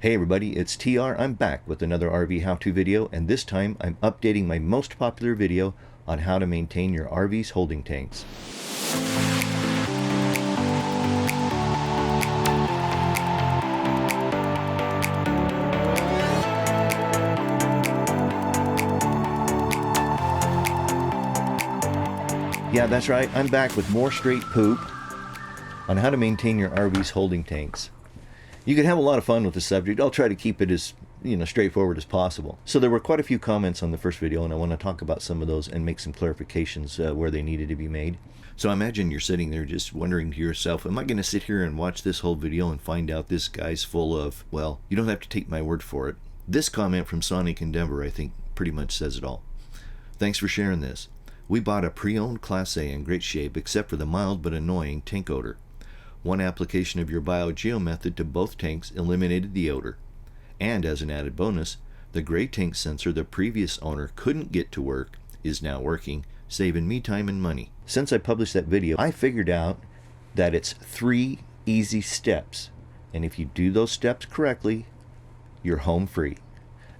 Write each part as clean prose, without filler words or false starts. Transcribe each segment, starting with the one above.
Hey everybody, it's TR. I'm back with another RV how-to video, and this time I'm updating my most popular video on how to maintain your RV's holding tanks. Yeah, that's right, I'm back with more straight poop on how to maintain your RV's holding tanks. You can have a lot of fun with the subject. I'll try to keep it as straightforward as possible. So there were quite a few comments on the first video, and I want to talk about some of those and make some clarifications where they needed to be made. So I imagine you're sitting there just wondering to yourself, am I going to sit here and watch this whole video and find out this guy's full of, well, you don't have to take my word for it. This comment from Sonic Endeavor, I think, pretty much says it all. Thanks for sharing this. We bought a pre-owned Class A in great shape except for the mild but annoying tank odor. One application of your Bio-Geo Method to both tanks eliminated the odor. And as an added bonus, the gray tank sensor the previous owner couldn't get to work is now working, saving me time and money. Since I published that video, I figured out that it's 3 easy steps. And if you do those steps correctly, you're home free.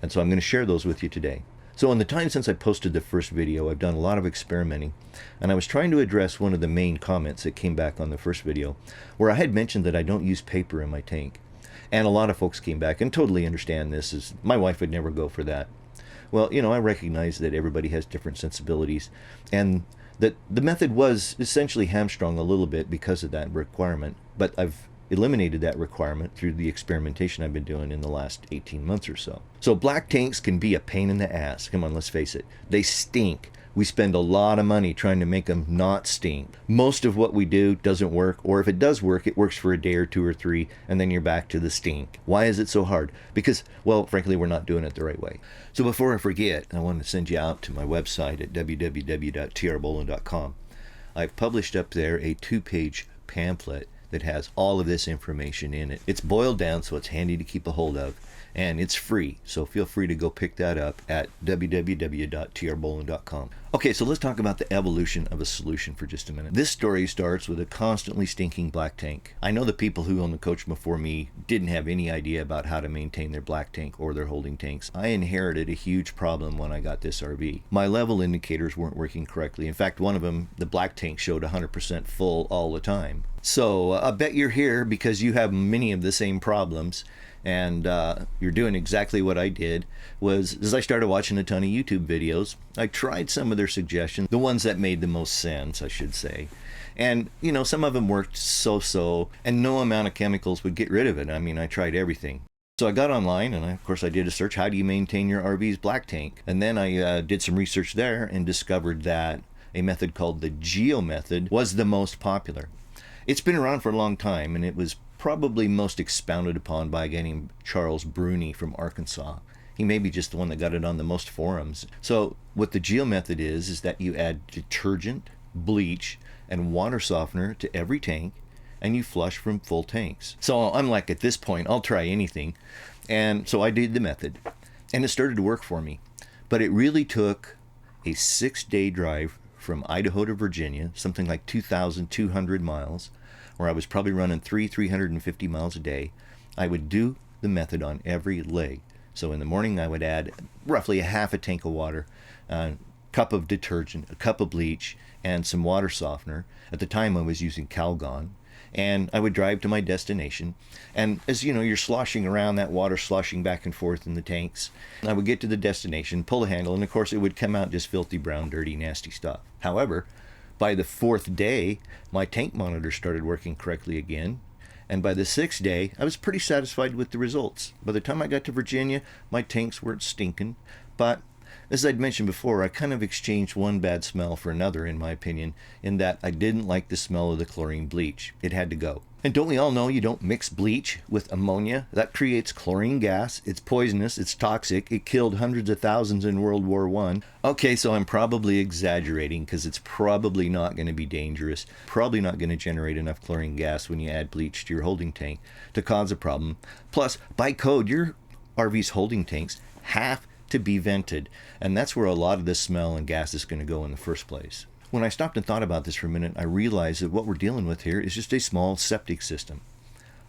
And so I'm going to share those with you today. So in the time since I posted the first video, I've done a lot of experimenting, and I was trying to address one of the main comments that came back on the first video, where I had mentioned that I don't use paper in my tank. And a lot of folks came back and totally understand this, as my wife would never go for that. Well, I recognize that everybody has different sensibilities, and that the method was essentially hamstrung a little bit because of that requirement, but I've eliminated that requirement through the experimentation I've been doing in the last 18 months or so. So black tanks can be a pain in the ass. Come on, let's face it. They stink. We spend a lot of money trying to make them not stink. Most of what we do doesn't work, or if it does work, it works for a day or 2 or 3, and then you're back to the stink. Why is it so hard? Because, well, frankly, we're not doing it the right way. So before I forget, I want to send you out to my website at www.trbolin.com. I've published up there a 2-page pamphlet that has all of this information in it. It's boiled down so it's handy to keep a hold of, and it's free, so feel free to go pick that up at www.trbolin.com. Okay, so let's talk about the evolution of a solution for just a minute. This story starts with a constantly stinking black tank. I know the people who owned the coach before me didn't have any idea about how to maintain their black tank or their holding tanks. I inherited a huge problem when I got this RV. My level indicators weren't working correctly. In fact, one of them, the black tank, showed 100% full all the time. So I bet you're here because you have many of the same problems, and you're doing exactly what I did. Was as I started watching a ton of YouTube videos, I tried some of their suggestions, the ones that made the most sense, I should say. And some of them worked so-so, and no amount of chemicals would get rid of it. I mean, I tried everything. So I got online, and of course I did a search, how do you maintain your RV's black tank? And then I did some research there and discovered that a method called the Geo Method was the most popular. It's been around for a long time, and it was probably most expounded upon by a guy named Charles Bruni from Arkansas. He may be just the one that got it on the most forums. So what the Geo Method is that you add detergent, bleach, and water softener to every tank, and you flush from full tanks. So I'm like, at this point, I'll try anything. And so I did the method, and it started to work for me. But it really took a 6-day drive from Idaho to Virginia, something like 2,200 miles, where I was probably running 350 miles a day. I would do the method on every leg. So in the morning I would add roughly a half a tank of water, a cup of detergent, a cup of bleach, and some water softener. At the time I was using Calgon. And I would drive to my destination, and as you're sloshing around, that water sloshing back and forth in the tanks, I would get to the destination, pull a handle, and of course it would come out just filthy, brown, dirty, nasty stuff. However, by the 4th day, my tank monitor started working correctly again, and by the 6th day, I was pretty satisfied with the results. By the time I got to Virginia, my tanks weren't stinking, but as I'd mentioned before, I kind of exchanged one bad smell for another, in my opinion, in that I didn't like the smell of the chlorine bleach. It had to go. And don't we all know you don't mix bleach with ammonia? That creates chlorine gas. It's poisonous. It's toxic. It killed hundreds of thousands in World War I. Okay, so I'm probably exaggerating because it's probably not going to be dangerous. Probably not going to generate enough chlorine gas when you add bleach to your holding tank to cause a problem. Plus, by code, your RV's holding tanks have to be vented, and that's where a lot of this smell and gas is going to go in the first place. When I stopped and thought about this for a minute, I realized that what we're dealing with here is just a small septic system.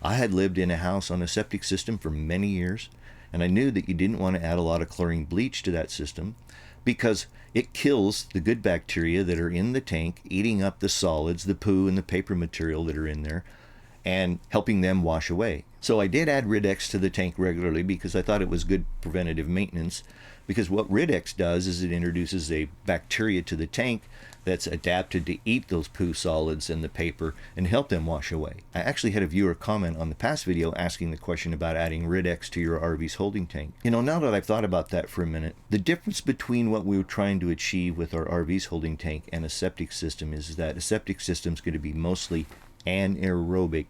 I had lived in a house on a septic system for many years, and I knew that you didn't want to add a lot of chlorine bleach to that system because it kills the good bacteria that are in the tank, eating up the solids, the poo and the paper material that are in there, and helping them wash away. So I did add Rid-X to the tank regularly because I thought it was good preventative maintenance, because what Rid-X does is it introduces a bacteria to the tank that's adapted to eat those poo solids and the paper and help them wash away. I actually had a viewer comment on the past video asking the question about adding Rid-X to your RV's holding tank. You know, now that I've thought about that for a minute, the difference between what we were trying to achieve with our RV's holding tank and a septic system is that a septic system is going to be mostly anaerobic,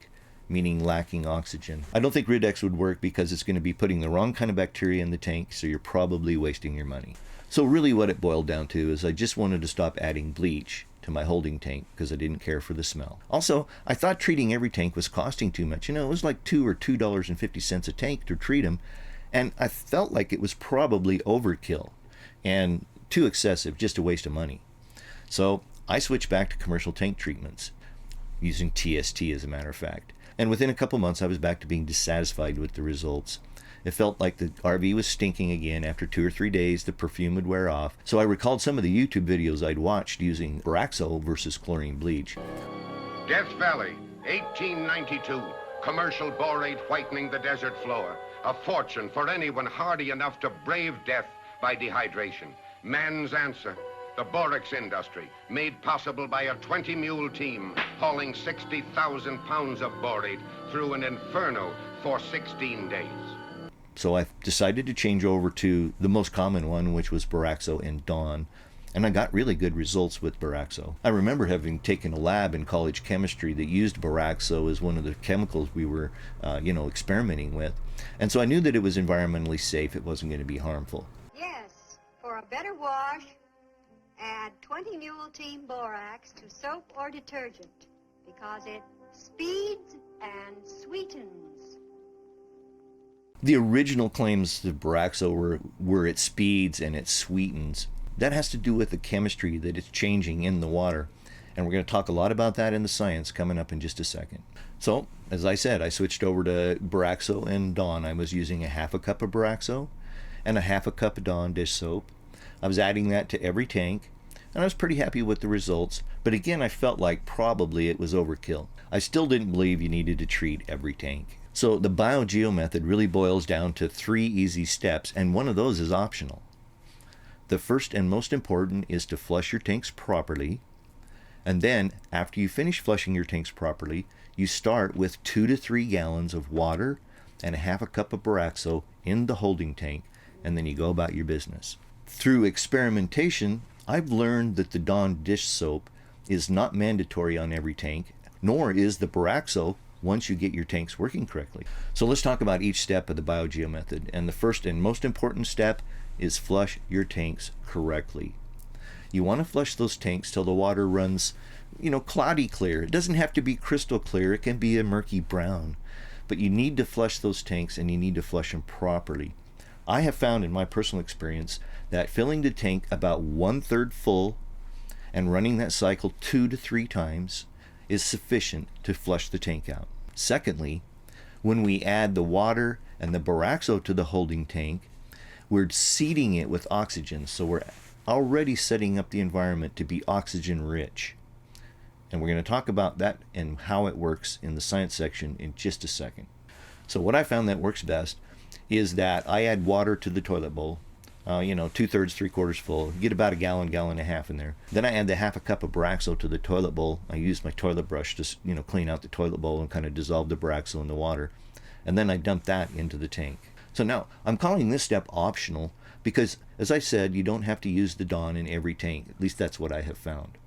meaning lacking oxygen. I don't think Rid-X would work because it's going to be putting the wrong kind of bacteria in the tank, so you're probably wasting your money. So really what it boiled down to is I just wanted to stop adding bleach to my holding tank because I didn't care for the smell. Also, I thought treating every tank was costing too much. You know, it was like $2 or $2.50 a tank to treat them, and I felt like it was probably overkill and too excessive, just a waste of money. So I switched back to commercial tank treatments, using TST as a matter of fact. And within a couple months, I was back to being dissatisfied with the results. It felt like the RV was stinking again. After 2 or 3 days, the perfume would wear off. So I recalled some of the YouTube videos I'd watched using Buraq versus chlorine bleach. Death Valley, 1892. Commercial borate whitening the desert floor. A fortune for anyone hardy enough to brave death by dehydration. Man's answer, the borax industry, made possible by a 20-mule team hauling 60,000 pounds of borate through an inferno for 16 days. So I decided to change over to the most common one, which was Buraq and Dawn, and I got really good results with Buraq. I remember having taken a lab in college chemistry that used Buraq as one of the chemicals we were, experimenting with, and so I knew that it was environmentally safe. It wasn't going to be harmful. Yes, for a better wash, add 20 mule team borax to soap or detergent because it speeds and sweetens. The original claims of Buraq were it speeds and it sweetens. That has to do with the chemistry that it's changing in the water. And we're going to talk a lot about that in the science coming up in just a second. So, as I said, I switched over to Buraq and Dawn. I was using a half a cup of Buraq and a half a cup of Dawn dish soap. I was adding that to every tank, and I was pretty happy with the results. But again, I felt like probably it was overkill. I still didn't believe you needed to treat every tank. So the Bio-Geo Method really boils down to 3 easy steps, and one of those is optional. The first and most important is to flush your tanks properly, and then after you finish flushing your tanks properly, you start with 2 to 3 gallons of water and a half a cup of Buraq in the holding tank, and then you go about your business. Through experimentation, I've learned that the Dawn dish soap is not mandatory on every tank, nor is the Buraq once you get your tanks working correctly. So let's talk about each step of the Bio-Geo Method. And the first and most important step is flush your tanks correctly. You want to flush those tanks till the water runs, cloudy clear. It doesn't have to be crystal clear. It can be a murky brown. But you need to flush those tanks, and you need to flush them properly. I have found in my personal experience that filling the tank about 1/3 full and running that cycle 2 to 3 times is sufficient to flush the tank out. Secondly, when we add the water and the Buraq to the holding tank, we're seeding it with oxygen, so we're already setting up the environment to be oxygen rich. And we're going to talk about that and how it works in the science section in just a second. So what I found that works best is that I add water to the toilet bowl, 2/3, 3/4 full, get about a gallon and a half in there. Then I add the half a cup of Buraq to the toilet bowl. I use my toilet brush to clean out the toilet bowl and kind of dissolve the Buraq in the water. And then I dump that into the tank. So now I'm calling this step optional because, as I said, you don't have to use the Dawn in every tank. At least that's what I have found.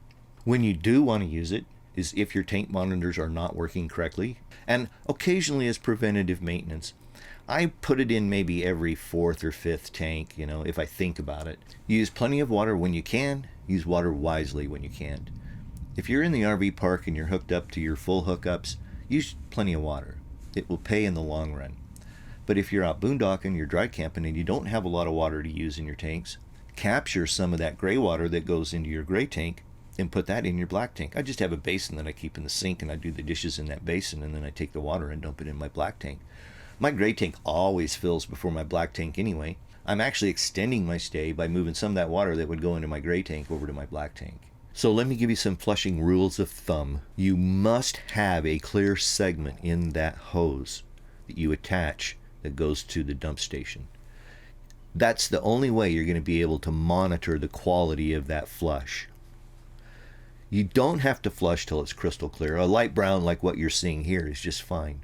When you do want to use it is if your tank monitors are not working correctly, and occasionally as preventative maintenance. I put it in maybe every 4th or 5th tank, if I think about it. Use plenty of water when you can. Use water wisely when you can't. If you're in the RV park and you're hooked up to your full hookups, use plenty of water. It will pay in the long run. But if you're out boondocking, you're dry camping, and you don't have a lot of water to use in your tanks, capture some of that gray water that goes into your gray tank and put that in your black tank. I just have a basin that I keep in the sink, and I do the dishes in that basin, and then I take the water and dump it in my black tank. My gray tank always fills before my black tank anyway. I'm actually extending my stay by moving some of that water that would go into my gray tank over to my black tank. So let me give you some flushing rules of thumb. You must have a clear segment in that hose that you attach that goes to the dump station. That's the only way you're going to be able to monitor the quality of that flush. You don't have to flush till it's crystal clear. A light brown like what you're seeing here is just fine.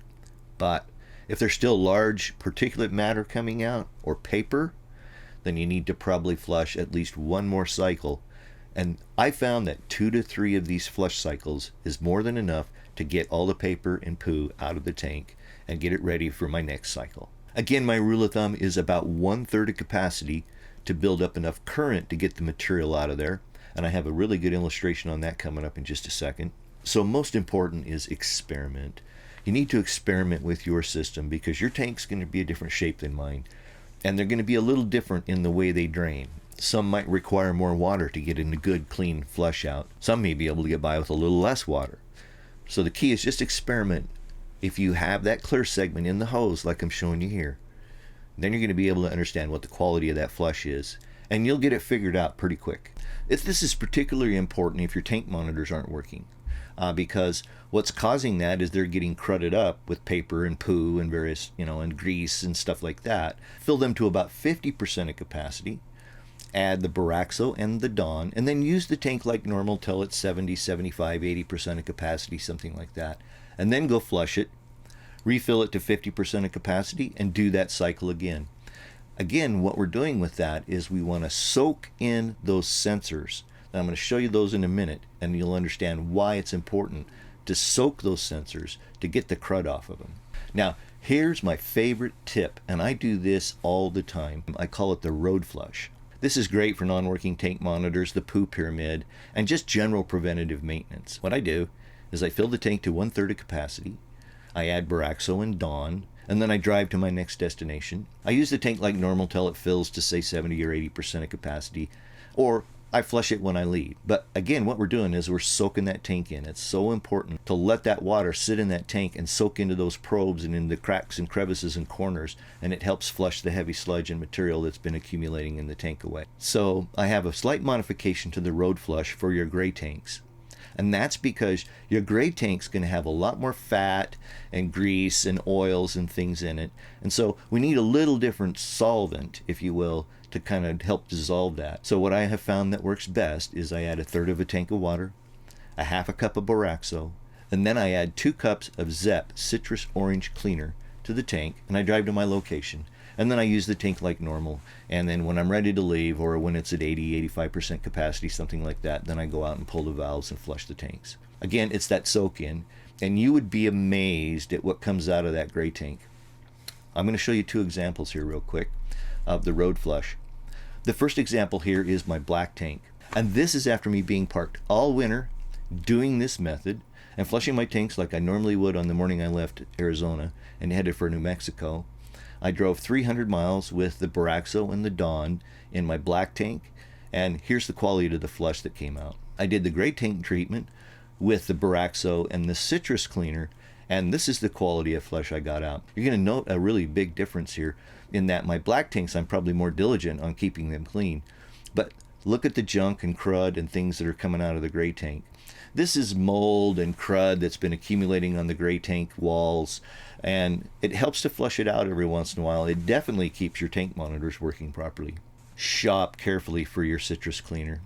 But if there's still large particulate matter coming out or paper, then you need to probably flush at least one more cycle. And I found that 2 to 3 of these flush cycles is more than enough to get all the paper and poo out of the tank and get it ready for my next cycle. Again, my rule of thumb is about 1/3 of capacity to build up enough current to get the material out of there. And I have a really good illustration on that coming up in just a second. So most important is experiment. You need to experiment with your system because your tank's going to be a different shape than mine. And they're going to be a little different in the way they drain. Some might require more water to get a good, clean flush out. Some may be able to get by with a little less water. So the key is just experiment. If you have that clear segment in the hose like I'm showing you here, then you're going to be able to understand what the quality of that flush is. And you'll get it figured out pretty quick. This is particularly important if your tank monitors aren't working. Because what's causing that is they're getting crudded up with paper and poo and various, and grease and stuff like that. Fill them to about 50% of capacity. Add the Buraq and the Dawn, and then use the tank like normal till it's 70, 75, 80% of capacity, something like that. And then go flush it, refill it to 50% of capacity, and do that cycle again. Again, what we're doing with that is we want to soak in those sensors. Now, I'm going to show you those in a minute, and you'll understand why it's important to soak those sensors to get the crud off of them. Now, here's my favorite tip, and I do this all the time. I call it the road flush. This is great for non-working tank monitors, the poo pyramid, and just general preventative maintenance. What I do is I fill the tank to 1/3 of capacity. I add Buraq and Dawn, and then I drive to my next destination. I use the tank like normal till it fills to say 70 or 80% of capacity, or I flush it when I leave. But again, what we're doing is we're soaking that tank in. It's so important to let that water sit in that tank and soak into those probes and in the cracks and crevices and corners, and it helps flush the heavy sludge and material that's been accumulating in the tank away. So I have a slight modification to the road flush for your gray tanks. And that's because your gray tank's going to have a lot more fat and grease and oils and things in it. And so we need a little different solvent, if you will, to kind of help dissolve that. So what I have found that works best is I add 1/3 of a tank of water, a 1/2 cup of Buraq, and then I add 2 cups of ZEP citrus orange cleaner to the tank, and I drive to my location. And then I use the tank like normal. And then when I'm ready to leave, or when it's at 80, 85% capacity, something like that, then I go out and pull the valves and flush the tanks. Again, it's that soak in. And you would be amazed at what comes out of that gray tank. I'm going to show you 2 examples here real quick of the road flush. The first example here is my black tank. And this is after me being parked all winter, doing this method, and flushing my tanks like I normally would on the morning I left Arizona and headed for New Mexico. I drove 300 miles with the Buraq and the Dawn in my black tank, and here's the quality of the flush that came out. I did the gray tank treatment with the Buraq and the citrus cleaner, and this is the quality of flush I got out. You're going to note a really big difference here in that my black tanks, I'm probably more diligent on keeping them clean. But look at the junk and crud and things that are coming out of the gray tank. This is mold and crud that's been accumulating on the gray tank walls, and it helps to flush it out every once in a while. It definitely keeps your tank monitors working properly. Shop carefully for your citrus cleaner.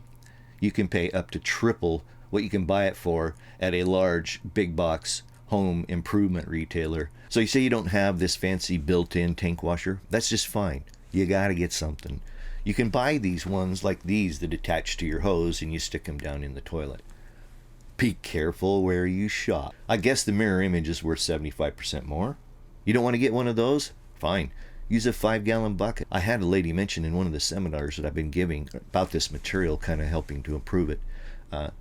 You can pay up to triple what you can buy it for at a large big box home improvement retailer. So you say you don't have this fancy built-in tank washer? That's just fine. You gotta get something. You can buy these ones like these that attach to your hose and you stick them down in the toilet. Be careful where you shop. I guess the mirror image is worth 75% more. You don't want to get one of those? Fine. Use a 5-gallon bucket. I had a lady mention in one of the seminars that I've been giving about this material, kind of helping to improve it,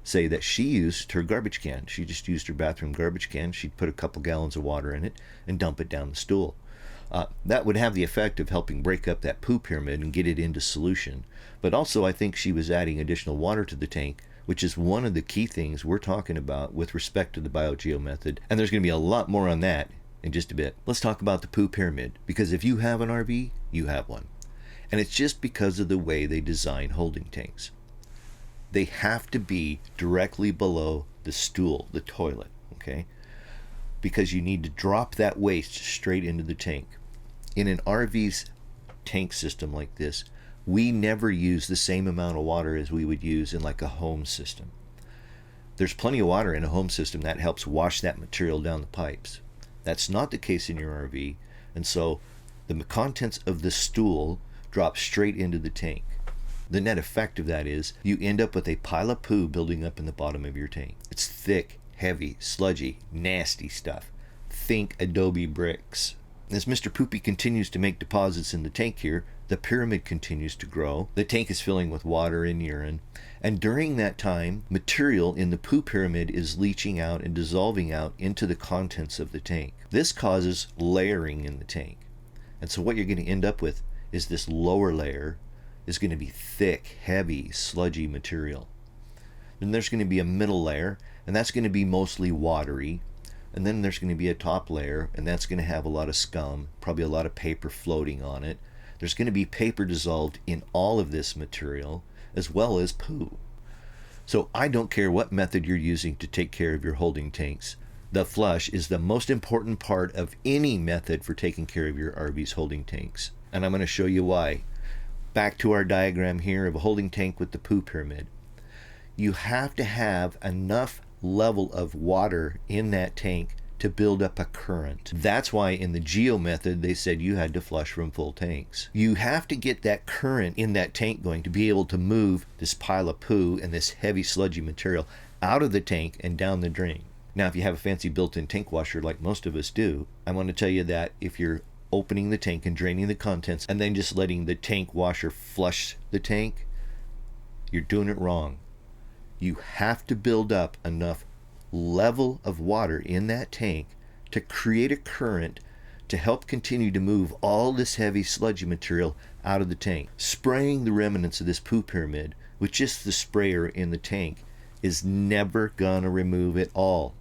say that she used her garbage can. She just used her bathroom garbage can. She'd put a couple gallons of water in it and dump it down the stool. That would have the effect of helping break up that poo pyramid and get it into solution. But also I think she was adding additional water to the tank which is one of the key things we're talking about with respect to the Bio-Geo method. And there's going to be a lot more on that in just a bit. Let's talk about the poo pyramid, because if you have an RV, you have one. And it's just because of the way they design holding tanks. They have to be directly below the stool, the toilet, okay? Because you need to drop that waste straight into the tank. In an RV's tank system like this, we never use the same amount of water as we would use in like a home system. There's plenty of water in a home system that helps wash that material down the pipes. That's not the case in your RV, and so the contents of the stool drop straight into the tank. The net effect of that is you end up with a pile of poo building up in the bottom of your tank. It's thick, heavy, sludgy, nasty stuff. Think adobe bricks. As Mr. Poopy continues to make deposits in the tank here, the pyramid continues to grow. The tank is filling with water and urine. And during that time, material in the poo pyramid is leaching out and dissolving out into the contents of the tank. This causes layering in the tank. And so what you're going to end up with is this lower layer is going to be thick, heavy, sludgy material. Then there's going to be a middle layer, and that's going to be mostly watery. And then there's going to be a top layer, and that's going to have a lot of scum, probably a lot of paper floating on it. There's going to be paper dissolved in all of this material, as well as poo. So I don't care what method you're using to take care of your holding tanks. The flush is the most important part of any method for taking care of your RV's holding tanks. And I'm going to show you why. Back to our diagram here of a holding tank with the poo pyramid. You have to have enough level of water in that tank to build up a current. That's why in the Geo method they said you had to flush from full tanks. You have to get that current in that tank going to be able to move this pile of poo and this heavy sludgy material out of the tank and down the drain. Now if you have a fancy built-in tank washer like most of us do, I want to tell you that if you're opening the tank and draining the contents and then just letting the tank washer flush the tank, you're doing it wrong. You have to build up enough level of water in that tank to create a current to help continue to move all this heavy sludgy material out of the tank. Spraying the remnants of this poo pyramid with just the sprayer in the tank is never gonna remove it all.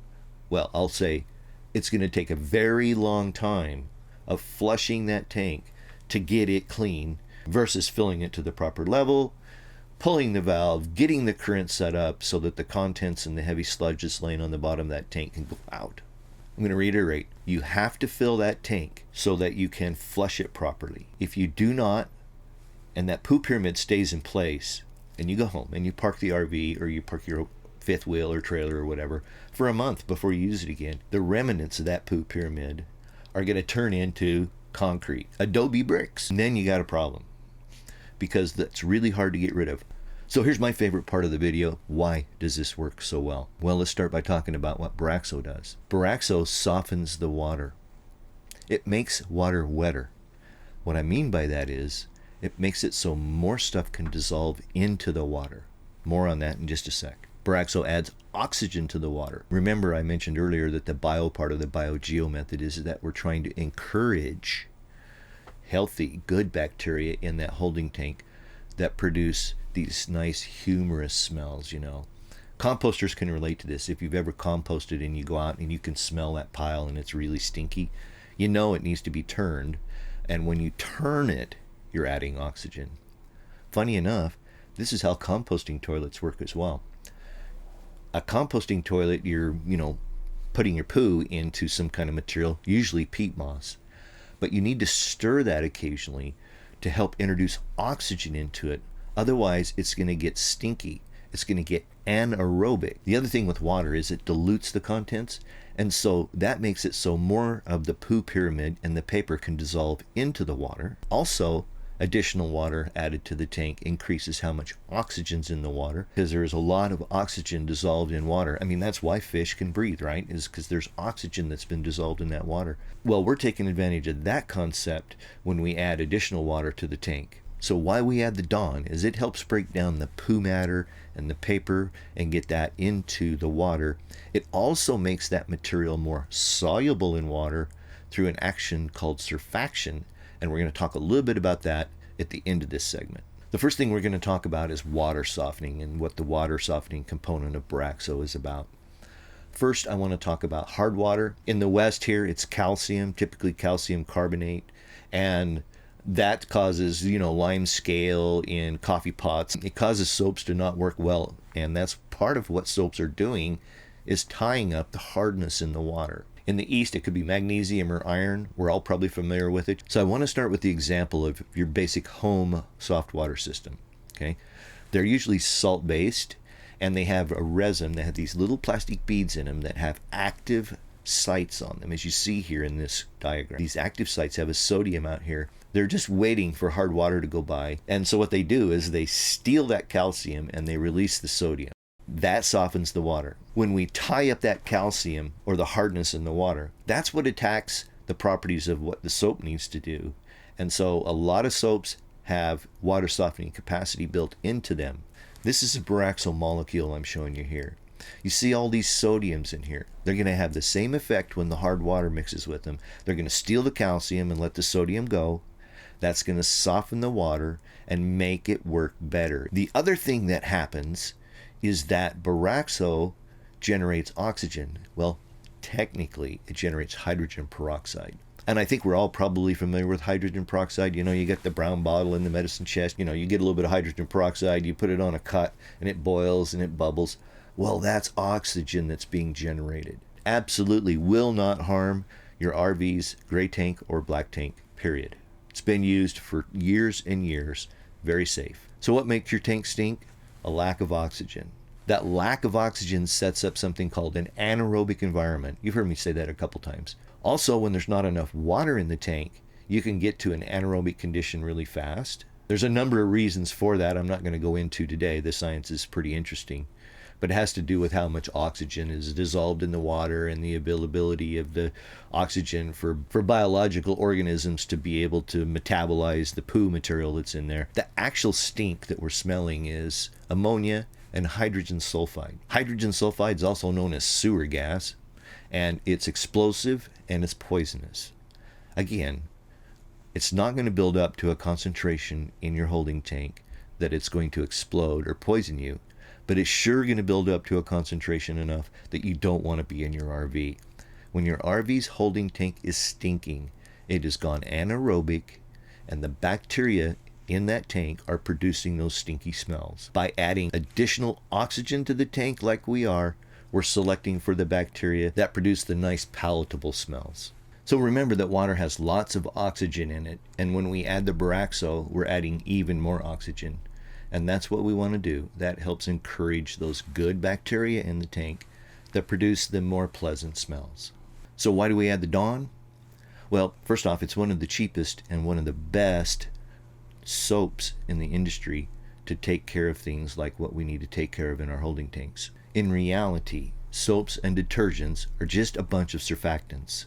Well, I'll say it's gonna take a very long time of flushing that tank to get it clean versus filling it to the proper level, pulling the valve, getting the current set up so that the contents and the heavy sludge that's laying on the bottom of that tank can go out. I'm going to reiterate, you have to fill that tank so that you can flush it properly. If you do not, and that poo pyramid stays in place, and you go home and you park the RV or you park your fifth wheel or trailer or whatever for a month before you use it again, the remnants of that poo pyramid are going to turn into concrete, adobe bricks, and then you got a problem, because that's really hard to get rid of. So here's my favorite part of the video. Why does this work so well? Well, let's start by talking about what Buraq does. Buraq softens the water. It makes water wetter. What I mean by that is it makes it so more stuff can dissolve into the water. More on that in just a sec. Buraq adds oxygen to the water. Remember, I mentioned earlier that the bio part of the Bio-Geo method is that we're trying to encourage healthy, good bacteria in that holding tank that produce these nice humorous smells, you know. Composters can relate to this. If you've ever composted and you go out and you can smell that pile and it's really stinky, you know it needs to be turned. And when you turn it, you're adding oxygen. Funny enough, this is how composting toilets work as well. A composting toilet, you're, putting your poo into some kind of material, usually peat moss. But you need to stir that occasionally to help introduce oxygen into it. Otherwise, it's going to get stinky. It's going to get anaerobic. The other thing with water is it dilutes the contents, and so that makes it so more of the poo pyramid and the paper can dissolve into the water. Also, additional water added to the tank increases how much oxygen's in the water, because there is a lot of oxygen dissolved in water. I mean, that's why fish can breathe, right? Is because there's oxygen that's been dissolved in that water. Well, we're taking advantage of that concept when we add additional water to the tank. So why we add the Dawn is it helps break down the poo matter and the paper and get that into the water. It also makes that material more soluble in water through an action called surfaction. And we're going to talk a little bit about that at the end of this segment. The first thing we're going to talk about is water softening and what the water softening component of Buraq is about. First, I want to talk about hard water. In the West here, it's calcium, typically calcium carbonate, and that causes, lime scale in coffee pots. It causes soaps to not work well, and that's part of what soaps are doing, is tying up the hardness in the water. In the East, it could be magnesium or iron. We're all probably familiar with it. So I want to start with the example of your basic home soft water system. Okay, they're usually salt-based, and they have a resin. They have these little plastic beads in them that have active sites on them, as you see here in this diagram. These active sites have a sodium out here. They're just waiting for hard water to go by. And so what they do is they steal that calcium and they release the sodium. That softens the water. When we tie up that calcium or the hardness in the water, that's what attacks the properties of what the soap needs to do. And so a lot of soaps have water softening capacity built into them. This is a Buraq molecule I'm showing you here. You see all these sodiums in here. They're going to have the same effect when the hard water mixes with them. They're going to steal the calcium and let the sodium go. That's going to soften the water and make it work better. The other thing that happens is that Buraq generates oxygen. Well, technically, it generates hydrogen peroxide. And I think we're all probably familiar with hydrogen peroxide. You get the brown bottle in the medicine chest. You get a little bit of hydrogen peroxide. You put it on a cut, and it boils and it bubbles. Well, that's oxygen that's being generated. Absolutely will not harm your RV's gray tank or black tank, period. It's been used for years and years. Very safe. So what makes your tank stink? A lack of oxygen. That lack of oxygen sets up something called an anaerobic environment. You've heard me say that a couple times. Also, when there's not enough water in the tank, you can get to an anaerobic condition really fast. There's a number of reasons for that I'm not going to go into today. The science is pretty interesting. But it has to do with how much oxygen is dissolved in the water and the availability of the oxygen for biological organisms to be able to metabolize the poo material that's in there. The actual stink that we're smelling is ammonia and hydrogen sulfide. Hydrogen sulfide is also known as sewer gas, and it's explosive and it's poisonous. Again, it's not going to build up to a concentration in your holding tank that it's going to explode or poison you. But it's sure going to build up to a concentration enough that you don't want to be in your RV. When your RV's holding tank is stinking, it has gone anaerobic, and the bacteria in that tank are producing those stinky smells. By adding additional oxygen to the tank like we are, we're selecting for the bacteria that produce the nice palatable smells. So remember that water has lots of oxygen in it, and when we add the Buraq, we're adding even more oxygen. And that's what we want to do. That helps encourage those good bacteria in the tank that produce the more pleasant smells. So why do we add the Dawn? Well, first off, it's one of the cheapest and one of the best soaps in the industry to take care of things like what we need to take care of in our holding tanks. In reality, soaps and detergents are just a bunch of surfactants.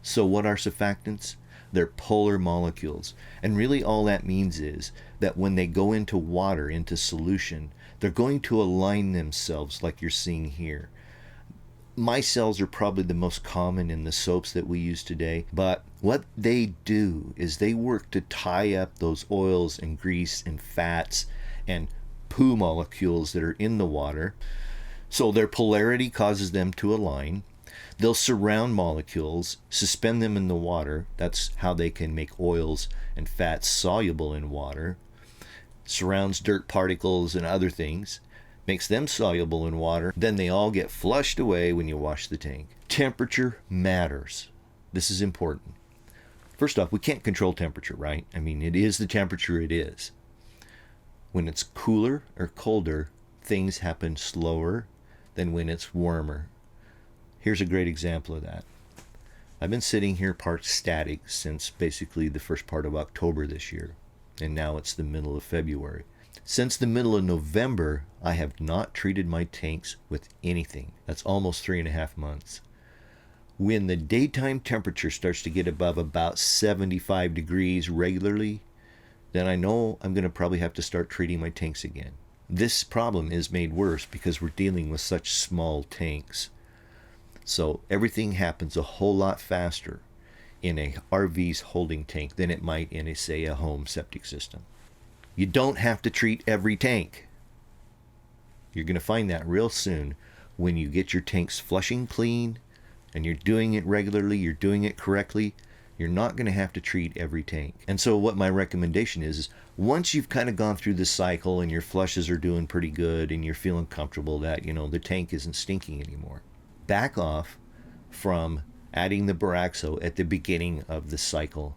So what are surfactants? They're polar molecules. And really all that means is that when they go into water, into solution, they're going to align themselves like you're seeing here. Micelles are probably the most common in the soaps that we use today, but what they do is they work to tie up those oils and grease and fats and poo molecules that are in the water. So their polarity causes them to align. They'll surround molecules, suspend them in the water. That's how they can make oils and fats soluble in water. Surrounds dirt particles and other things, makes them soluble in water. Then they all get flushed away when you wash the tank. Temperature matters. This is important. First off, we can't control temperature, right? I mean, it is the temperature it is. When it's cooler or colder, things happen slower than when it's warmer. Here's a great example of that. I've been sitting here parked static since basically the first part of October this year, and now it's the middle of February. Since the middle of November, I have not treated my tanks with anything. That's almost 3.5 months. When the daytime temperature starts to get above about 75 degrees regularly, then I know I'm going to probably have to start treating my tanks again. This problem is made worse because we're dealing with such small tanks. So everything happens a whole lot faster in a RV's holding tank than it might in say a home septic system. You don't have to treat every tank. You're going to find that real soon when you get your tanks flushing clean and you're doing it regularly, you're doing it correctly. You're not going to have to treat every tank. And so what my recommendation is once you've kind of gone through this cycle and your flushes are doing pretty good and you're feeling comfortable that, the tank isn't stinking anymore, back off from adding the Buraq at the beginning of the cycle.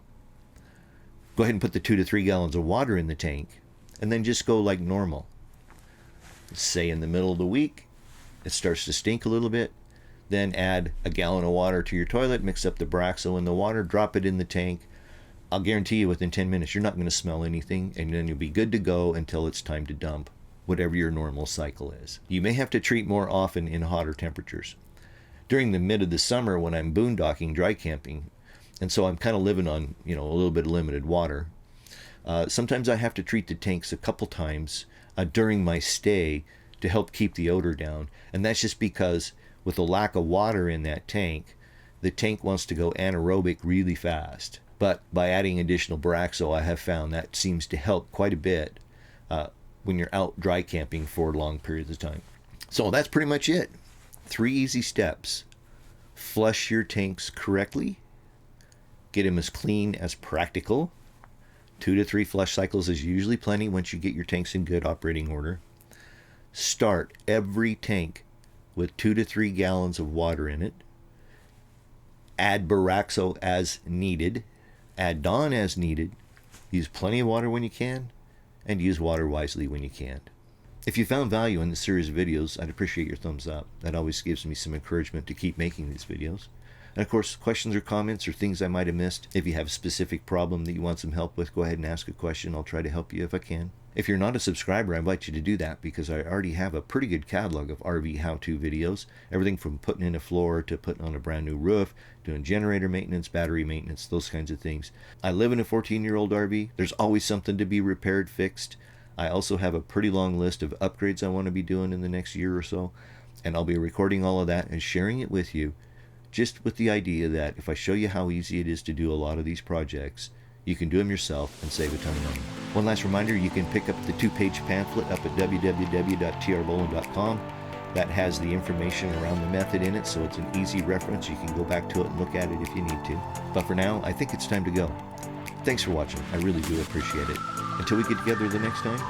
Go ahead and put the 2 to 3 gallons of water in the tank and then just go like normal. Say in the middle of the week, it starts to stink a little bit. Then add a gallon of water to your toilet, mix up the Buraq in the water, drop it in the tank. I'll guarantee you within 10 minutes you're not going to smell anything, and then you'll be good to go until it's time to dump, whatever your normal cycle is. You may have to treat more often in hotter temperatures. During the mid of the summer when I'm boondocking, dry camping, and so I'm kind of living on a little bit of limited water, sometimes I have to treat the tanks a couple times during my stay to help keep the odor down, and that's just because with a lack of water in that tank, the tank wants to go anaerobic really fast. But by adding additional Buraq, I have found that seems to help quite a bit when you're out dry camping for long periods of time. So that's pretty much it. 3 easy steps. Flush your tanks correctly. Get them as clean as practical. 2 to 3 flush cycles is usually plenty once you get your tanks in good operating order. Start every tank with 2 to 3 gallons of water in it. Add Buraq as needed. Add Dawn as needed. Use plenty of water when you can, and use water wisely when you can't. If you found value in this series of videos, I'd appreciate your thumbs up. That always gives me some encouragement to keep making these videos. And of course, questions or comments or things I might have missed. If you have a specific problem that you want some help with, go ahead and ask a question. I'll try to help you if I can. If you're not a subscriber, I invite you to do that because I already have a pretty good catalog of RV how-to videos. Everything from putting in a floor to putting on a brand new roof, doing generator maintenance, battery maintenance, those kinds of things. I live in a 14-year-old RV. There's always something to be repaired, fixed. I also have a pretty long list of upgrades I want to be doing in the next year or so. And I'll be recording all of that and sharing it with you, just with the idea that if I show you how easy it is to do a lot of these projects, you can do them yourself and save a ton of money. One last reminder, you can pick up the 2-page pamphlet up at www.trboland.com. That has the information around the method in it, so it's an easy reference. You can go back to it and look at it if you need to. But for now, I think it's time to go. Thanks for watching. I really do appreciate it. Until we get together the next time,